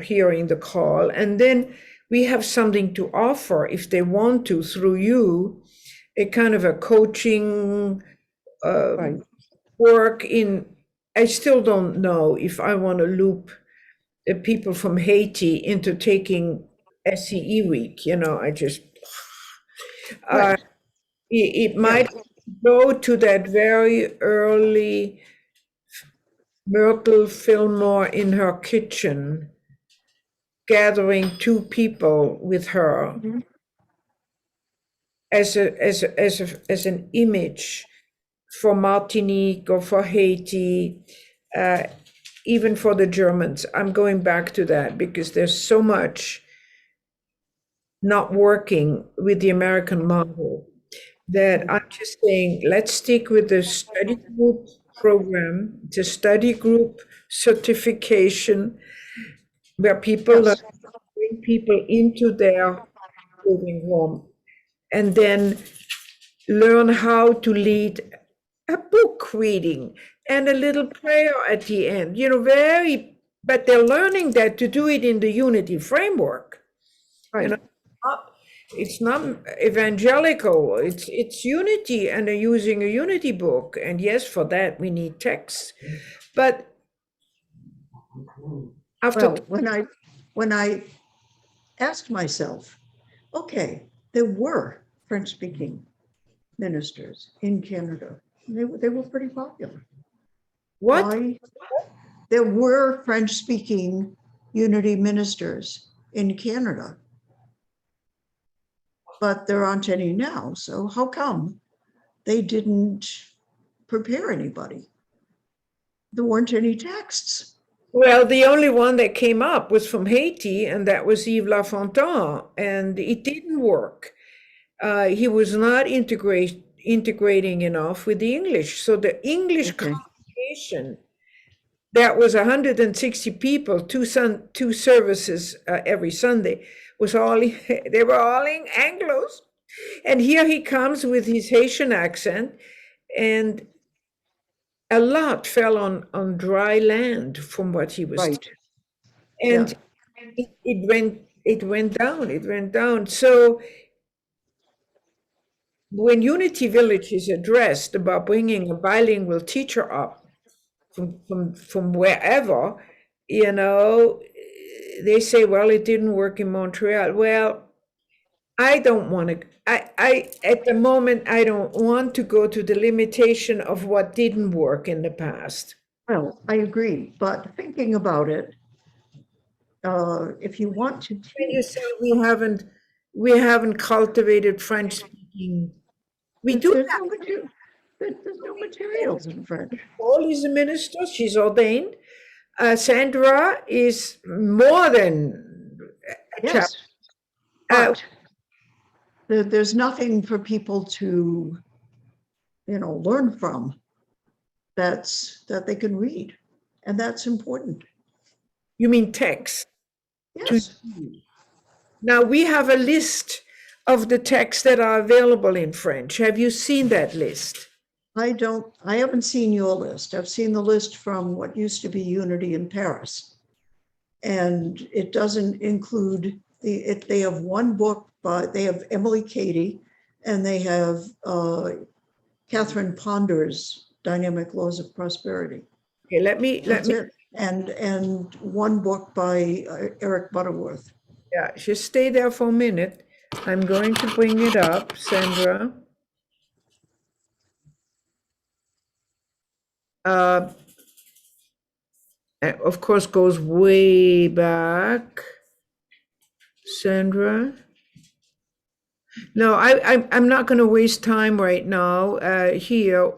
hearing the call, and then we have something to offer if they want to through you, a kind of a coaching Right. work in. I still don't know if I want to loop the people from Haiti into taking SCE week. I just Right. it might go to that very early Myrtle Fillmore in her kitchen, gathering two people with her Mhm. as an image for Martinique or for Haiti, even for the Germans. I'm going back to that because there's so much not working with the American model that I'm just saying, let's stick with the study group program, the study group certification, where people Yes. bring people into their living room and then learn how to lead a book reading and a little prayer at the end. But they're learning that to do it in the Unity framework. Right. It's not evangelical. It's Unity, and they're using a Unity book. And yes, for that we need text. But after Well, when I asked myself, okay, there were French-speaking ministers in Canada. They were pretty popular. what? Why? There were French-speaking Unity ministers in Canada, but there aren't any now. So how come they didn't prepare anybody? There weren't any texts. Well, the only one that came up was from Haiti, and that was Yves Lafontaine, and it didn't work. He was not integrating enough with the English. So the English congregation, that was 160 people, two services every Sunday, they were all in Anglos. And here he comes with his Haitian accent, and a lot fell on dry land from what he was Right. and it went down. So when Unity Village is addressed about bringing a bilingual teacher up from wherever, they say, well, it didn't work in Montreal. Well, I don't want to. I at the moment I don't want to go to the limitation of what didn't work in the past. Well, I agree, but thinking about it, if you want to When you teach, say we haven't cultivated French speaking, we do there's have. there's no materials in French. Paul is a minister, she's ordained. Sandra is more than a chap. Yes, but there's nothing for people to, learn from that they can read, and that's important. You mean text? Yes, Now, we have a list of the texts that are available in French. Have you seen that list? I haven't seen your list. I've seen the list from what used to be Unity in Paris. And it doesn't include they have one book they have Emily Cady, and they have Catherine Ponder's Dynamic Laws of Prosperity. Okay, let me, and one book by Eric Butterworth. yeah, just stay there for a minute. I'm going to bring it up, Sandra. Of course, goes way back. Sandra. No, I'm not going to waste time right now here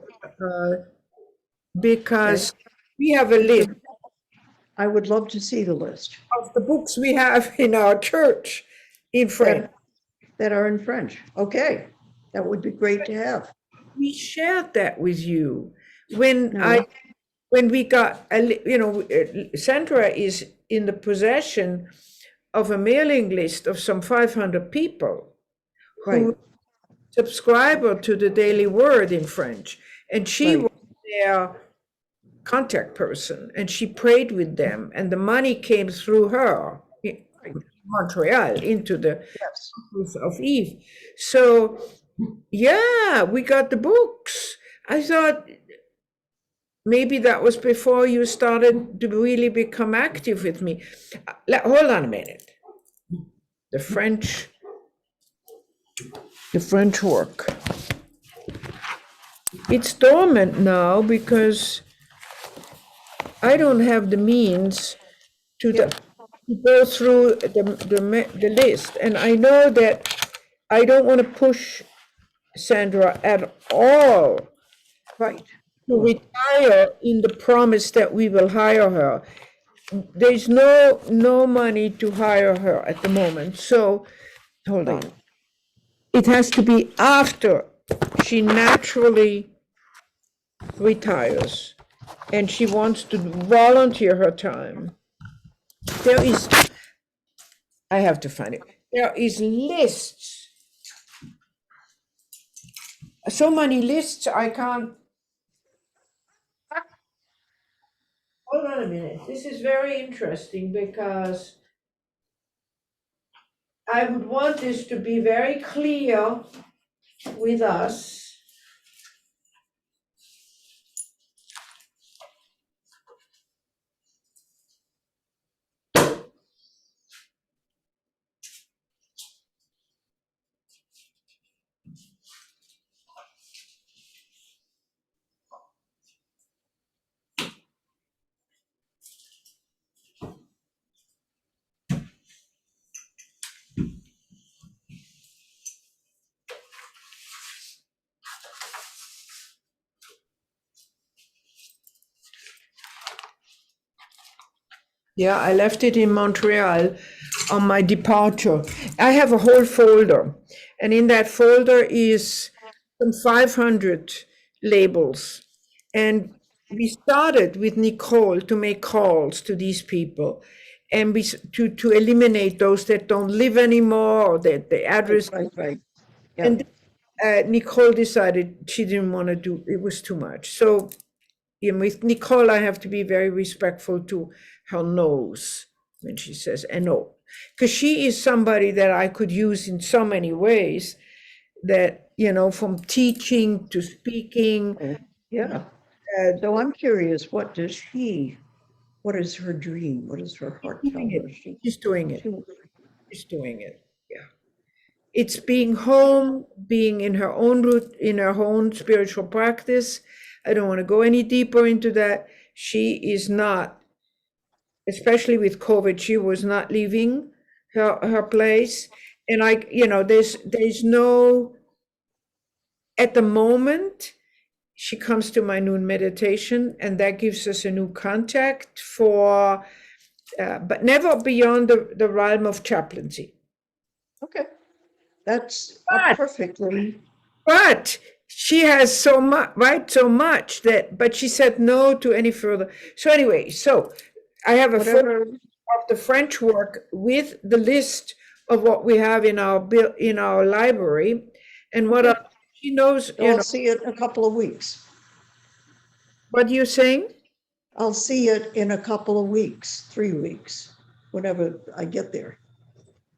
because we have a list I would love to see the list of the books we have in our church in French. that are in French. Okay, that would be great to have. We shared that with you when we got, Sandra is in the possession of a mailing list of some 500 people who subscribe to the Daily Word in French. And she was their contact person, and she prayed with them, and the money came through her in Montreal into the House of Eve. So, yeah, we got the books. I thought maybe that was before you started to really become active with me. Hold on a minute. The French work. It's dormant now because I don't have the means to go through the list. And I know that I don't want to push Sandra at all to retire in the promise that we will hire her. There's no money to hire her at the moment. So, hold on. It has to be after she naturally retires and she wants to volunteer her time. I have to find it. There is lists. So many lists I can't. Hold on a minute. This is very interesting because I would want this to be very clear with us. Yeah, I left it in Montreal on my departure. I have a whole folder, and in that folder is some 500 labels. And we started with Nicole to make calls to these people, and to eliminate those that don't live anymore or that the address. Right. Yeah. And Nicole decided she didn't want to do it, was too much. So with Nicole, I have to be very respectful to her no's when she says no, because she is somebody that I could use in so many ways, that, from teaching to speaking. Yeah. So I'm curious, what is her dream? What is her heart tell her? She's doing it. She's doing it. Yeah. It's being home, being in her own root, in her own spiritual practice. I don't want to go any deeper into that. She is not, especially with COVID, she was not leaving her place. And there's no, at the moment, she comes to my noon meditation, and that gives us a new contact for, but never beyond the realm of chaplaincy. Okay. That's perfectly. But she has so much, right? So much but she said no to any further. So anyway, I have a photo of the French work with the list of what we have in our library, and what Okay. she knows. So I'll see it in a couple of weeks. What you're saying? I'll see it in a couple of weeks, 3 weeks, whenever I get there.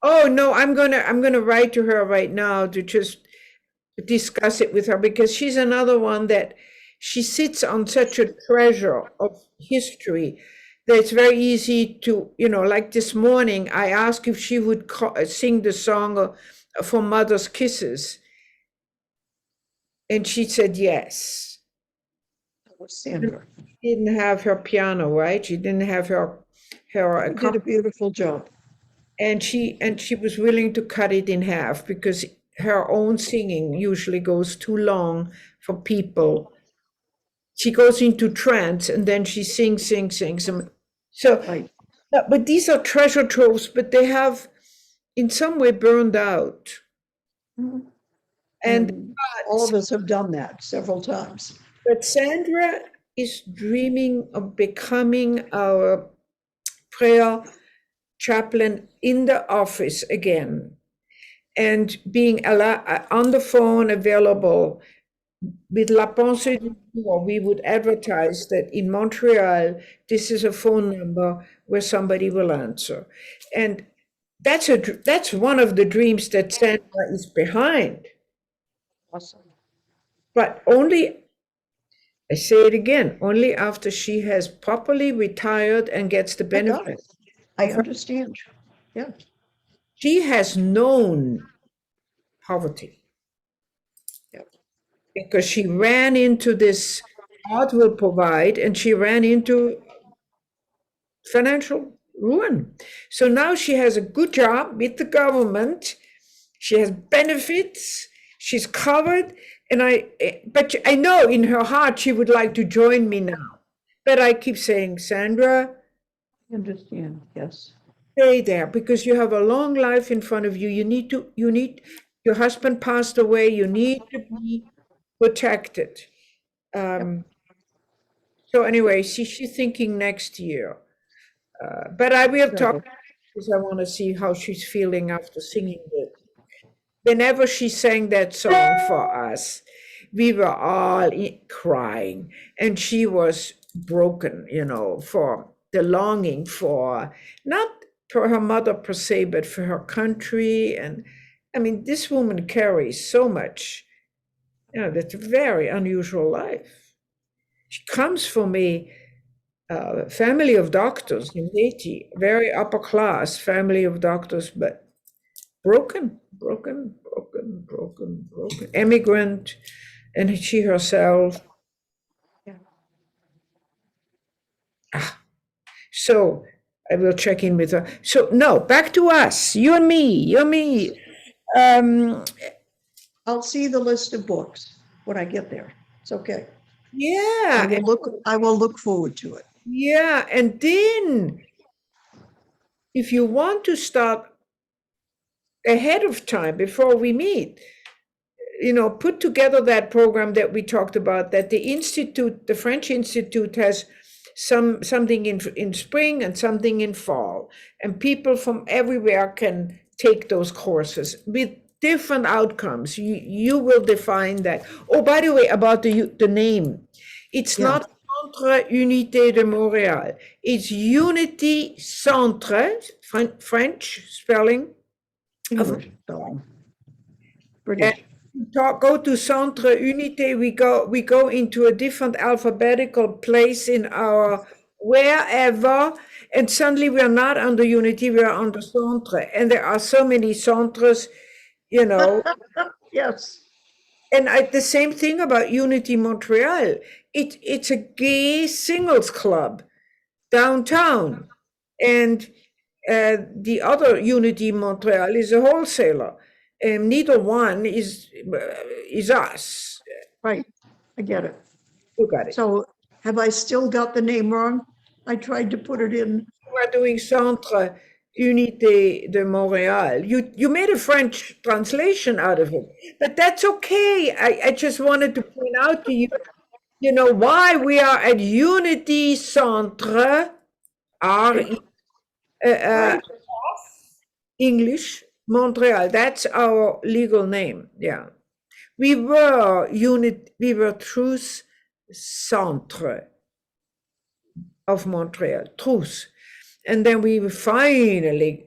Oh no, I'm gonna write to her right now to just discuss it with her, because she's another one that she sits on such a treasure of history that it's very easy to, like this morning, I asked if she would sing the song for Mother's Kisses. And she said yes. That was Sandra. She didn't have her piano, right? She didn't have her You did a beautiful job. and she was willing to cut it in half, because her own singing usually goes too long for people. She goes into trance and then she sings. So, Right. but these are treasure troves, but they have in some way burned out. Mhm. And all of us have done that several times. but Sandra is dreaming of becoming our prayer chaplain in the office again, and being on the phone available with La Pensée du Jour. We would advertise that in Montreal, this is a phone number where somebody will answer. And that's one of the dreams that Sandra is behind. Awesome. But only, I say it again, only after she has properly retired and gets the I got benefit. it. I understand. Yeah. She has known poverty. Yep. Because she ran into this art will provide, and she ran into financial ruin. So now she has a good job with the government. She has benefits. She's covered. But I know in her heart she would like to join me now. But I keep saying, Sandra, I understand. Yes. stay there, because you have a long life in front of you. You need, your husband passed away. You need to be protected. So anyway, she's thinking next year. But I will talk, because I want to see how she's feeling after singing it. Whenever she sang that song for us, we were all crying, and she was broken, for the longing for, not for her mother per se, but for her country. And I mean, this woman carries so much, that's a very unusual life. She comes from a family of doctors in Haiti, very upper class family of doctors, but broken, immigrant, and she herself. Yeah. So I will check in with her. So no, back to us, you and me. I'll see the list of books when I get there. It's okay. Yeah, I will look forward to it. yeah, and then if you want to start ahead of time before we meet, put together that program that we talked about, that the French Institute has something in spring and something in fall, and people from everywhere can take those courses with different outcomes. You will define that. Oh, by the way, about the name, it's not Centre Unité de Montréal. It's Unity Centre, French spelling. English spelling. British. Go to Centre Unité, we go into a different alphabetical place in our wherever, and suddenly we are not under Unity, we are under Centre, and there are so many centres, Yes. and the same thing about Unity Montreal. It's a gay singles club downtown, and the other Unity Montreal is a wholesaler. Neither one is us. Right. I get it. You got it. So have I still got the name wrong? I tried to put it in. You are doing Centre Unité de Montréal. You made a French translation out of it, but that's okay. I just wanted to point out to you, why we are at Unity Centre, R, English, Montreal, that's our legal name. Yeah. We were Truth Centre of Montreal, Truth. And then we finally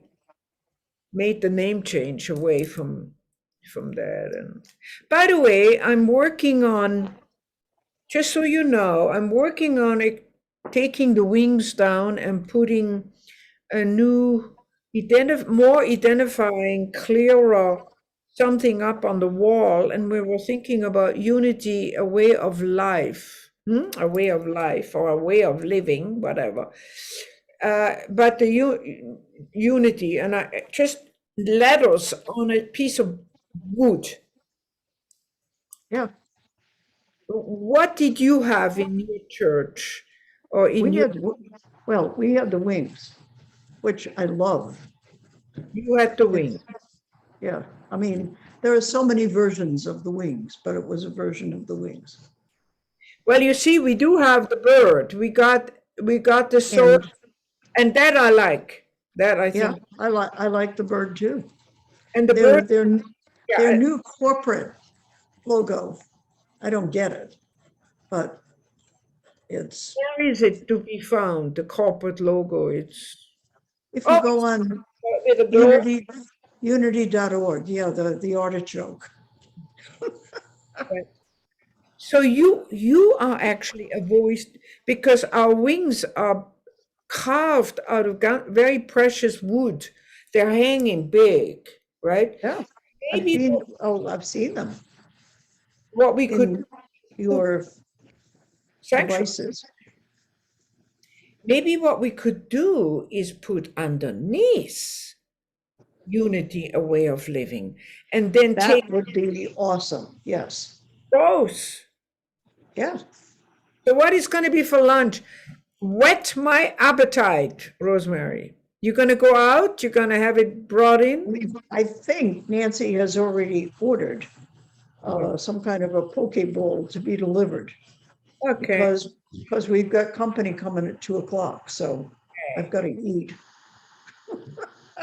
made the name change away from that. And by the way, I'm working on, just so you know, I'm working on taking the wings down and putting a new, more identifying, clearer something up on the wall. And we were thinking about unity, a way of life, a way of life or a way of living, whatever. But the unity, and I just letters on a piece of wood. Yeah, What did you have in your church or in we your, had, well, we had the wings, which I love. you had the wing? Yeah, I mean, there are so many versions of the wings, but it was a version of the wings. Well, you see, we do have the bird. We got the sword, and that I like. That I Yeah, think. I like the bird too. And the bird, Their yeah, new corporate logo, I don't get it, but it's, where is it to be found? The corporate logo. It's if you go it's on with a bird. unity.org, yeah, the artichoke. So you are actually a voice, because our wings are carved out of very precious wood. They're hanging big, right? Yeah, Maybe I've seen them what we could in your section, devices. maybe what we could do is put underneath unity, a way of living, and then take That would be awesome. Yes. those. Yeah. So what is going to be for lunch? Whet my appetite, Rosemary. You're going to go out? You're going to have it brought in? I think Nancy has already ordered some kind of a poke bowl to be delivered Okay. because we've got company coming at 2:00, so I've got to eat.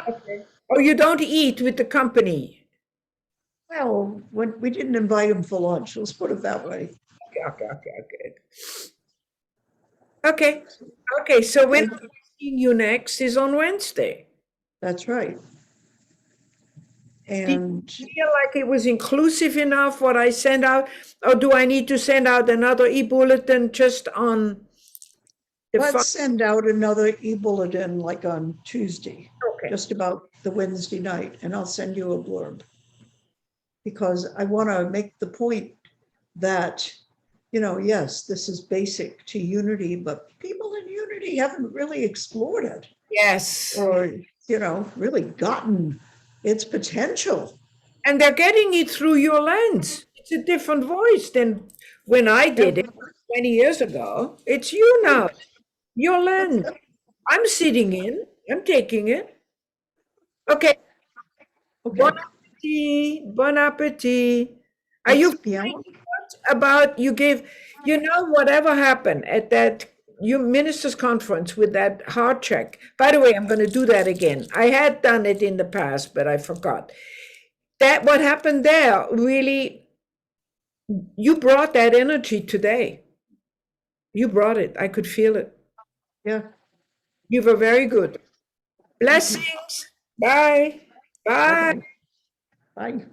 Okay. Oh, you don't eat with the company? Well, when we didn't invite him for lunch, let's put it that way. Okay. Okay. Okay. So when I'm seeing you next is on Wednesday. That's right. Did you And feel like it was inclusive enough what I sent out, or do I need to send out another e-bulletin just on the let's send out another e-bulletin like on Tuesday, Okay. just about the Wednesday night, and I'll send you a blurb. Because I want to make the point that, yes, this is basic to unity, but people in unity haven't really explored it Yes. or, really gotten its potential. And they're getting it through your lens. It's a different voice than when I did it 20 years ago. It's you now, your lens. I'm sitting in, I'm taking it. Okay. Bon appetit, bon appetit. Are you about, whatever happened at that ministers conference with that heart check? By the way, I'm going to do that again. I had done it in the past, but I forgot. That what happened there, really, you brought that energy today. You brought it. I could feel it. Yeah. You were very good. Blessings. Bye. Bye. Bye.